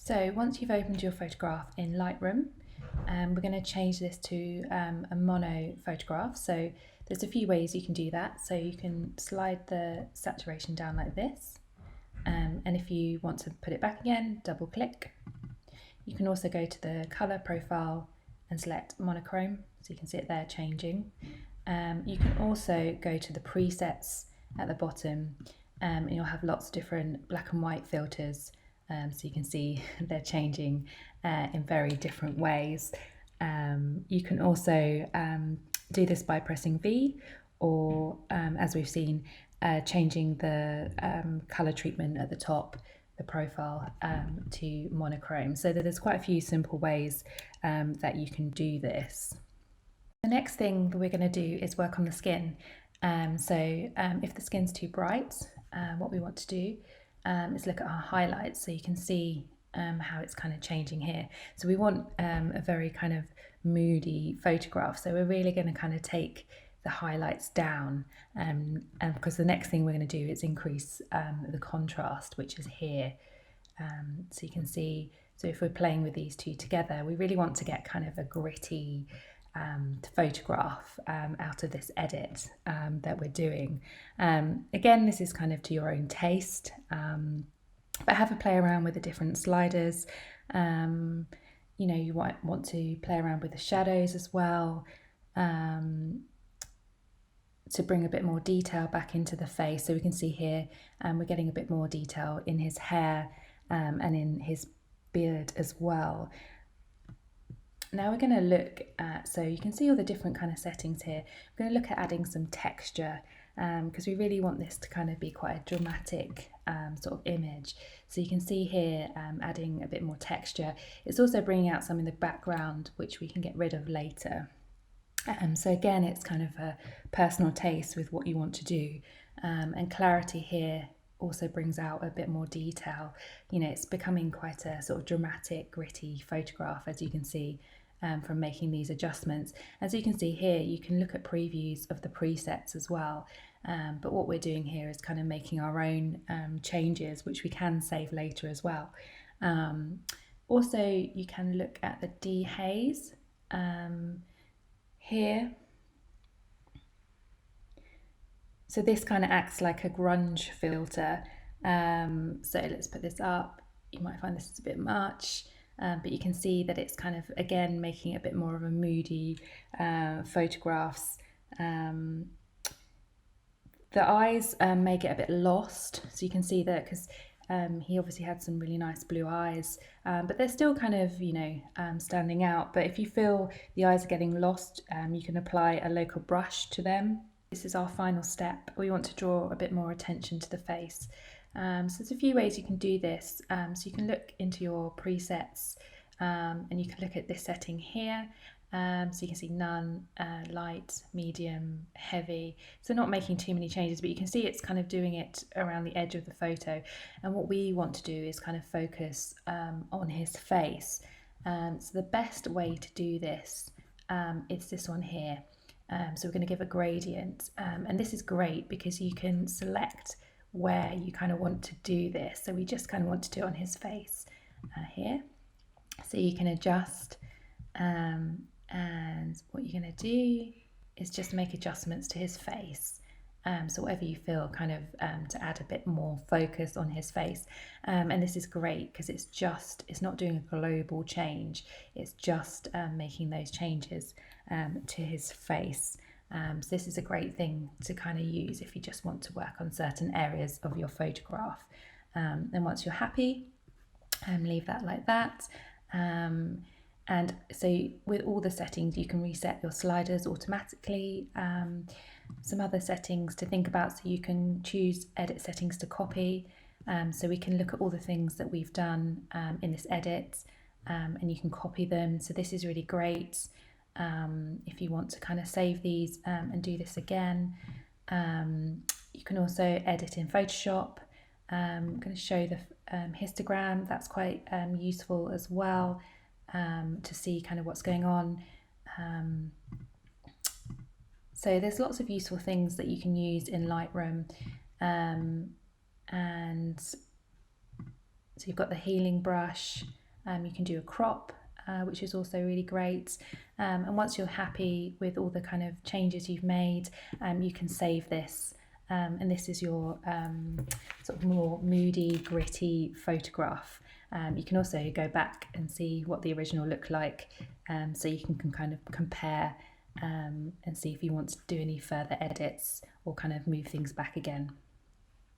So once you've opened your photograph in Lightroom, we're going to change this to a mono photograph. So there's a few ways you can do that. So you can slide the saturation down like this. And if you want to put it back again, double click. You can also go to the color profile and select monochrome. So you can see it there changing. You can also go to the presets at the bottom and you'll have lots of different black and white filters. So you can see they're changing in very different ways. You can also do this by pressing V or, as we've seen, changing the colour treatment at the top, the profile, to monochrome. So there's quite a few simple ways that you can do this. The next thing that we're going to do is work on the skin. If the skin's too bright, what we want to do is look at our highlights, so you can see how it's kind of changing here. So we want a very kind of moody photograph, so we're really going to kind of take the highlights down, and because the next thing we're going to do is increase the contrast, which is here. So you can see, so if we're playing with these two together, we really want to get kind of a gritty photograph out of this edit that we're doing. Again, this is kind of to your own taste, but have a play around with the different sliders. You know, you might want to play around with the shadows as well, to bring a bit more detail back into the face. So we can see here we're getting a bit more detail in his hair and in his beard as well. Now we're going to look at, so you can see all the different kind of settings here. We're going to look at adding some texture because we really want this to kind of be quite a dramatic sort of image. So you can see here adding a bit more texture. It's also bringing out some in the background, which we can get rid of later. So again, it's kind of a personal taste with what you want to do. And clarity here also brings out a bit more detail. You know, it's becoming quite a sort of dramatic, gritty photograph, as you can see from making these adjustments. As you can see here, you can look at previews of the presets as well. But what we're doing here is kind of making our own changes, which we can save later as well. Also, you can look at the dehaze here. So this kind of acts like a grunge filter. So let's put this up. You might find this is a bit much, but you can see that it's kind of, again, making it a bit more of a moody photographs. The eyes may get a bit lost. So you can see that because he obviously had some really nice blue eyes, but they're still kind of, you know, standing out. But if you feel the eyes are getting lost, you can apply a local brush to them. This is our final step. We want to draw a bit more attention to the face. So there's a few ways you can do this. So you can look into your presets and you can look at this setting here. So you can see none, light, medium, heavy. So not making too many changes, but you can see it's kind of doing it around the edge of the photo. And what we want to do is kind of focus on his face. So the best way to do this is this one here. So we're going to give a gradient, and this is great because you can select where you kind of want to do this. So we just kind of want to do it on his face here. So you can adjust, and what you're going to do is just make adjustments to his face. So whatever you feel kind of to add a bit more focus on his face. And this is great because it's not doing a global change. It's just making those changes to his face. So this is a great thing to kind of use if you just want to work on certain areas of your photograph. And once you're happy, leave that like that. And so with all the settings, you can reset your sliders automatically. Some other settings to think about, so you can choose edit settings to copy. So we can look at all the things that we've done in this edit, and you can copy them. So this is really great if you want to kind of save these and do this again. You can also edit in Photoshop. I'm going to show the histogram. That's quite useful as well, to see kind of what's going on. So there's lots of useful things that you can use in Lightroom, and So you've got the healing brush, you can do a crop, which is also really great. And once you're happy with all the kind of changes you've made, you can save this. And this is your sort of more moody, gritty photograph. You can also go back and see what the original looked like, so you can kind of compare and see if you want to do any further edits or kind of move things back again.